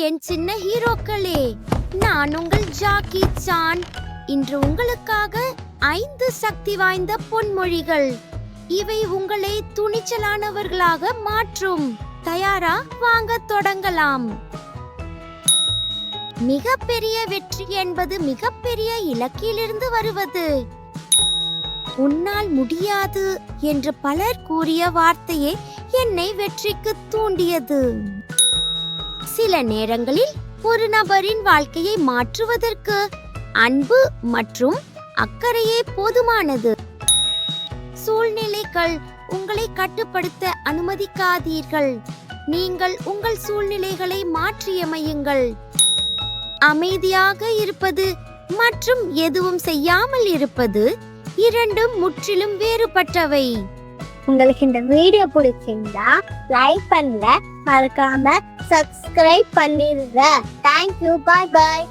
என் சின்ன ஹீரோக்களே, நான் உங்கள் ஜாக்கி சான். இன்று உங்களுக்காக 5 சக்தி வாய்ந்த பொன்மொழிகள். இவை உங்களை துணிச்சலானவர்களாக மாற்றும். தயாரா? வாங்க தொடங்கலாம். மிகப்பெரிய வெற்றி என்பது மிகப்பெரிய இலக்கிலிருந்து வருவது. உன்னால் முடியாது என்று பலர் கூறிய வார்த்தையே என்னை வெற்றிக்கு தூண்டியது. சில நேரங்களில் ஒரு நபரின் வாழ்க்கையை மாற்றுவதற்கு அன்பு மற்றும் அக்கறையே போதுமானது. சூழ்நிலைகள் உங்களை கட்டுப்படுத்த அனுமதிக்காதீர்கள். நீங்கள் உங்கள் சூழ்நிலைகளை மாற்றியமையுங்கள். அமைதியாக இருப்பது மற்றும் எதுவும் செய்யாமல் இருப்பது இரண்டும் முற்றிலும் வேறுபட்டவை. உங்களுக்கு இந்த வீடியோ பிடிச்சிருந்தா லைக் பண்ணுங்க, மறக்காம சப்ஸ்கிரைப் பண்ணிடுங்க. தேங்க்யூ, பாய் பாய்.